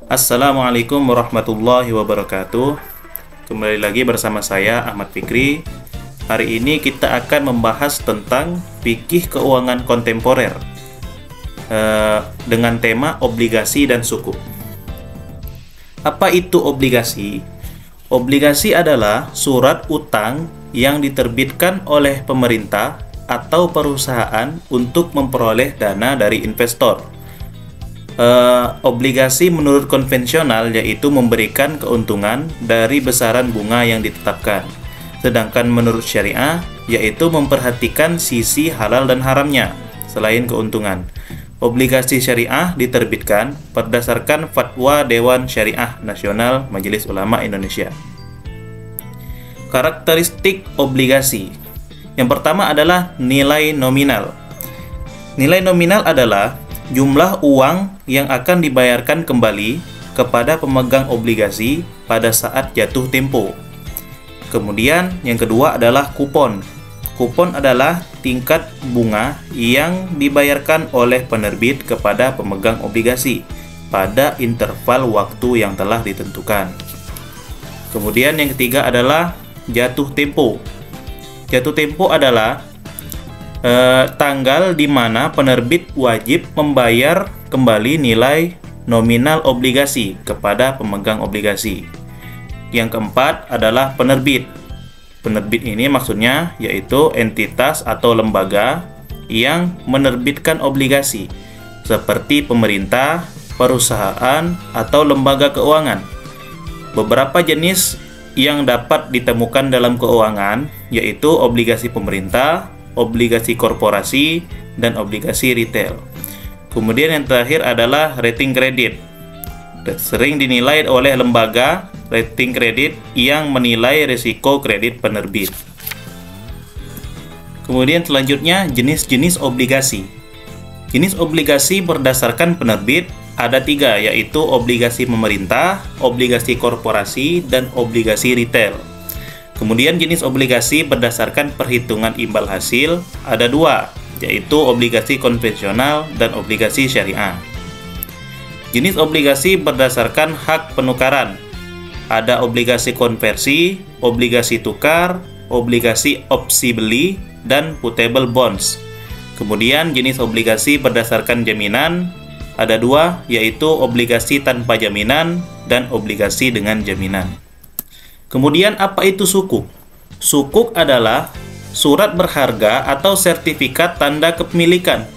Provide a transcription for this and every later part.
Assalamualaikum warahmatullahi wabarakatuh. Kembali lagi bersama saya Ahmad Fikri. Hari ini kita akan membahas tentang fikih keuangan kontemporer dengan tema obligasi dan sukuk. Apa itu obligasi? Obligasi adalah surat utang yang diterbitkan oleh pemerintah atau perusahaan untuk memperoleh dana dari investor. Obligasi menurut konvensional yaitu memberikan keuntungan dari besaran bunga yang ditetapkan. Sedangkan menurut syariah yaitu memperhatikan sisi halal dan haramnya selain keuntungan. Obligasi syariah diterbitkan berdasarkan fatwa Dewan Syariah Nasional Majelis Ulama Indonesia. Karakteristik obligasi. Yang pertama adalah nilai nominal. Nilai nominal adalah jumlah uang yang akan dibayarkan kembali kepada pemegang obligasi pada saat jatuh tempo. Kemudian yang kedua adalah kupon. Kupon adalah tingkat bunga yang dibayarkan oleh penerbit kepada pemegang obligasi pada interval waktu yang telah ditentukan. Kemudian yang ketiga adalah jatuh tempo. Jatuh tempo adalah tanggal di mana penerbit wajib membayar kembali nilai nominal obligasi kepada pemegang obligasi. Yang keempat adalah penerbit. Penerbit ini maksudnya yaitu entitas atau lembaga yang menerbitkan obligasi seperti pemerintah, perusahaan, atau lembaga keuangan. Beberapa jenis yang dapat ditemukan dalam keuangan yaitu obligasi pemerintah, obligasi korporasi, dan obligasi retail. Kemudian yang terakhir adalah rating kredit. Sering dinilai oleh lembaga rating kredit yang menilai risiko kredit penerbit. Kemudian selanjutnya jenis-jenis obligasi. Jenis obligasi berdasarkan penerbit ada 3, yaitu obligasi pemerintah, obligasi korporasi, dan obligasi retail. Kemudian jenis obligasi berdasarkan perhitungan imbal hasil ada 2, yaitu obligasi konvensional dan obligasi syariah. Jenis obligasi berdasarkan hak penukaran ada obligasi konversi, obligasi tukar, obligasi opsi beli, dan putable bonds. Kemudian jenis obligasi berdasarkan jaminan ada 2, yaitu obligasi tanpa jaminan dan obligasi dengan jaminan. Kemudian apa itu sukuk? Sukuk adalah surat berharga atau sertifikat tanda kepemilikan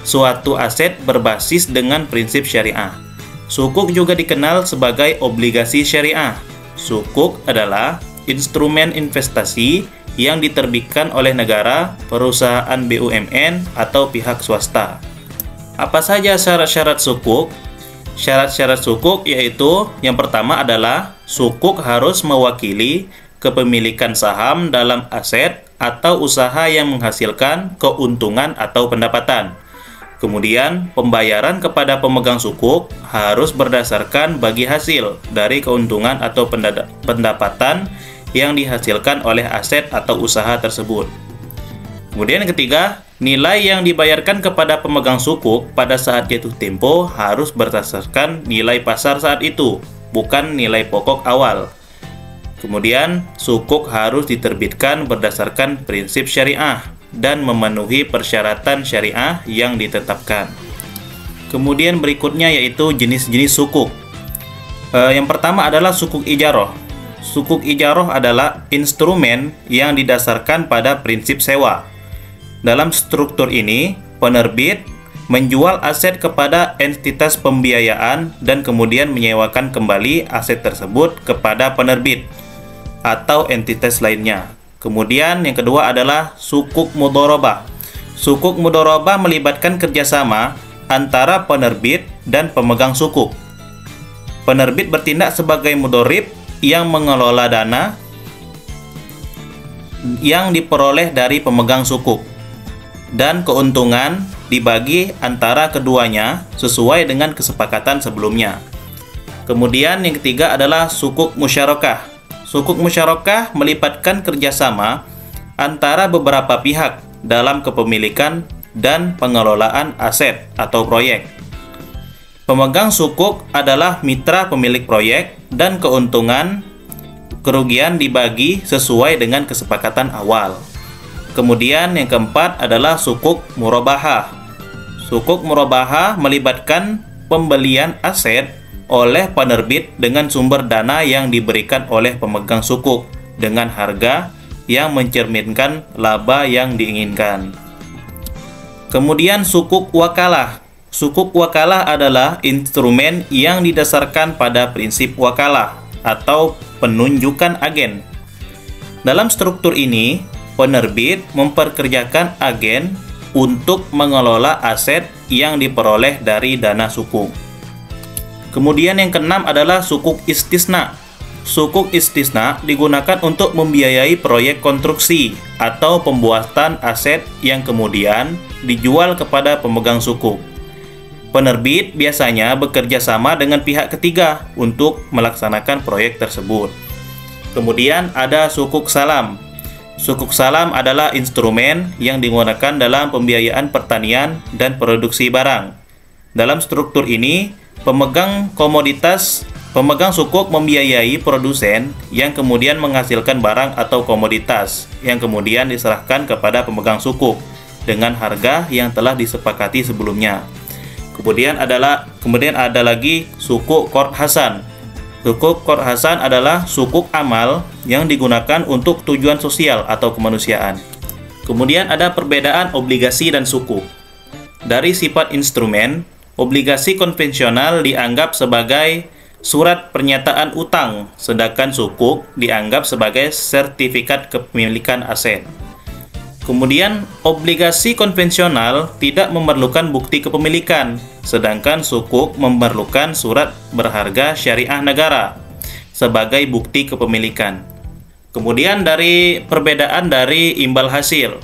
suatu aset berbasis dengan prinsip syariah. Sukuk juga dikenal sebagai obligasi syariah. Sukuk adalah instrumen investasi yang diterbitkan oleh negara, perusahaan BUMN, atau pihak swasta. Apa saja syarat-syarat sukuk? Syarat-syarat sukuk yaitu yang pertama adalah sukuk harus mewakili kepemilikan saham dalam aset atau usaha yang menghasilkan keuntungan atau pendapatan. Kemudian, pembayaran kepada pemegang sukuk harus berdasarkan bagi hasil dari keuntungan atau pendapatan yang dihasilkan oleh aset atau usaha tersebut. Kemudian yang ketiga, nilai yang dibayarkan kepada pemegang sukuk pada saat jatuh tempo harus berdasarkan nilai pasar saat itu, bukan nilai pokok awal. Kemudian, sukuk harus diterbitkan berdasarkan prinsip syariah dan memenuhi persyaratan syariah yang ditetapkan. Kemudian berikutnya yaitu jenis-jenis sukuk. Yang pertama adalah sukuk ijaroh. Sukuk ijaroh adalah instrumen yang didasarkan pada prinsip sewa. Dalam struktur ini, penerbit menjual aset kepada entitas pembiayaan dan kemudian menyewakan kembali aset tersebut kepada penerbit atau entitas lainnya. Kemudian yang kedua adalah sukuk mudharabah. Sukuk mudharabah melibatkan kerjasama antara penerbit dan pemegang sukuk. Penerbit bertindak sebagai mudharib yang mengelola dana yang diperoleh dari pemegang sukuk, dan keuntungan dibagi antara keduanya sesuai dengan kesepakatan sebelumnya. Kemudian yang ketiga adalah sukuk musyarakah. Sukuk musyarakah melibatkan kerjasama antara beberapa pihak dalam kepemilikan dan pengelolaan aset atau proyek. Pemegang sukuk adalah mitra pemilik proyek dan kerugian dibagi sesuai dengan kesepakatan awal. Kemudian yang keempat adalah sukuk murabahah. Sukuk murabahah melibatkan pembelian aset oleh penerbit dengan sumber dana yang diberikan oleh pemegang sukuk dengan harga yang mencerminkan laba yang diinginkan. Kemudian sukuk wakalah. Sukuk wakalah adalah instrumen yang didasarkan pada prinsip wakalah atau penunjukan agen. Dalam struktur ini, penerbit memperkerjakan agen untuk mengelola aset yang diperoleh dari dana sukuk. Kemudian yang keenam adalah sukuk istisna. Sukuk istisna digunakan untuk membiayai proyek konstruksi atau pembuatan aset yang kemudian dijual kepada pemegang sukuk. Penerbit biasanya bekerja sama dengan pihak ketiga untuk melaksanakan proyek tersebut. Kemudian ada sukuk salam. Sukuk salam adalah instrumen yang digunakan dalam pembiayaan pertanian dan produksi barang. Dalam struktur ini, pemegang sukuk membiayai produsen yang kemudian menghasilkan barang atau komoditas yang kemudian diserahkan kepada pemegang sukuk dengan harga yang telah disepakati sebelumnya. Kemudian ada lagi sukuk Qard Hasan. Sukuk Qard Hasan adalah sukuk amal yang digunakan untuk tujuan sosial atau kemanusiaan. Kemudian ada perbedaan obligasi dan sukuk. Dari sifat instrumen, obligasi konvensional dianggap sebagai surat pernyataan utang, sedangkan sukuk dianggap sebagai sertifikat kepemilikan aset. Kemudian, obligasi konvensional tidak memerlukan bukti kepemilikan, sedangkan sukuk memerlukan surat berharga syariah negara sebagai bukti kepemilikan. Kemudian perbedaan dari imbal hasil.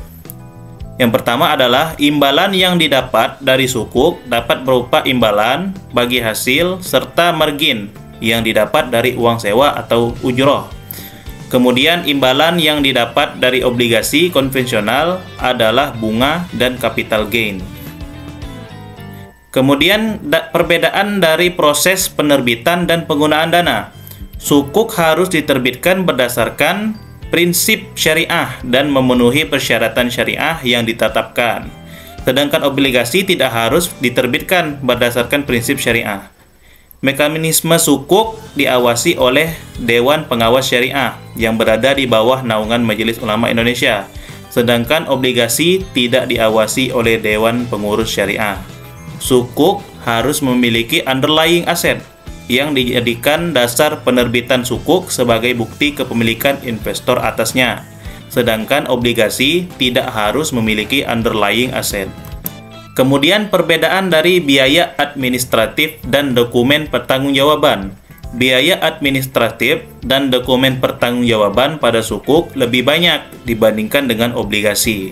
Yang pertama adalah imbalan yang didapat dari sukuk dapat berupa imbalan bagi hasil serta margin yang didapat dari uang sewa atau ujroh. Kemudian imbalan yang didapat dari obligasi konvensional adalah bunga dan capital gain. Kemudian perbedaan dari proses penerbitan dan penggunaan dana. Sukuk harus diterbitkan berdasarkan prinsip syariah dan memenuhi persyaratan syariah yang ditetapkan. Sedangkan obligasi tidak harus diterbitkan berdasarkan prinsip syariah. Mekanisme sukuk diawasi oleh Dewan Pengawas Syariah yang berada di bawah naungan Majelis Ulama Indonesia, sedangkan obligasi tidak diawasi oleh Dewan Pengurus Syariah. Sukuk harus memiliki underlying aset yang dijadikan dasar penerbitan sukuk sebagai bukti kepemilikan investor atasnya, sedangkan obligasi tidak harus memiliki underlying aset. Kemudian perbedaan dari biaya administratif dan dokumen pertanggungjawaban. Biaya administratif dan dokumen pertanggungjawaban pada sukuk lebih banyak dibandingkan dengan obligasi.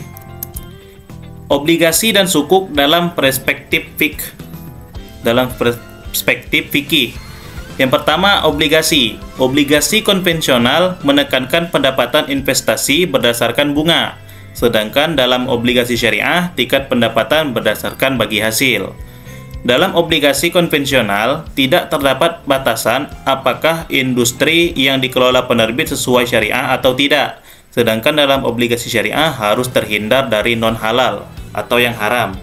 Obligasi dan sukuk dalam perspektif fikih. Yang pertama, obligasi. Obligasi konvensional menekankan pendapatan investasi berdasarkan bunga. Sedangkan dalam obligasi syariah, tingkat pendapatan berdasarkan bagi hasil. Dalam obligasi konvensional, tidak terdapat batasan apakah industri yang dikelola penerbit sesuai syariah atau tidak. Sedangkan dalam obligasi syariah harus terhindar dari non-halal atau yang haram.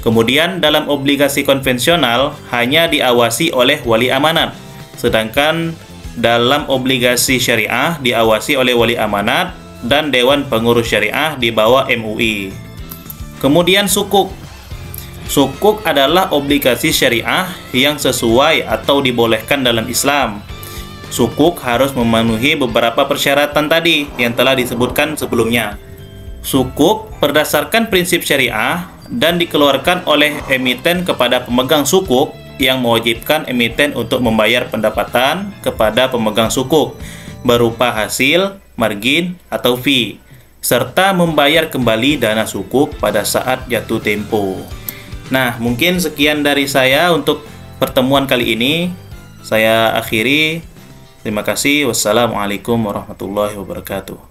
Kemudian dalam obligasi konvensional hanya diawasi oleh wali amanat. Sedangkan dalam obligasi syariah diawasi oleh wali amanat dan Dewan Pengurus Syariah di bawah MUI. Kemudian sukuk. Sukuk adalah obligasi syariah yang sesuai atau dibolehkan dalam Islam. Sukuk harus memenuhi beberapa persyaratan tadi yang telah disebutkan sebelumnya. Sukuk berdasarkan prinsip syariah dan dikeluarkan oleh emiten kepada pemegang sukuk yang mewajibkan emiten untuk membayar pendapatan kepada pemegang sukuk berupa hasil, margin, atau fee, serta membayar kembali dana sukuk pada saat jatuh tempo. Nah, mungkin sekian dari saya untuk pertemuan kali ini. Saya akhiri. Terima kasih. Wassalamualaikum warahmatullahi wabarakatuh.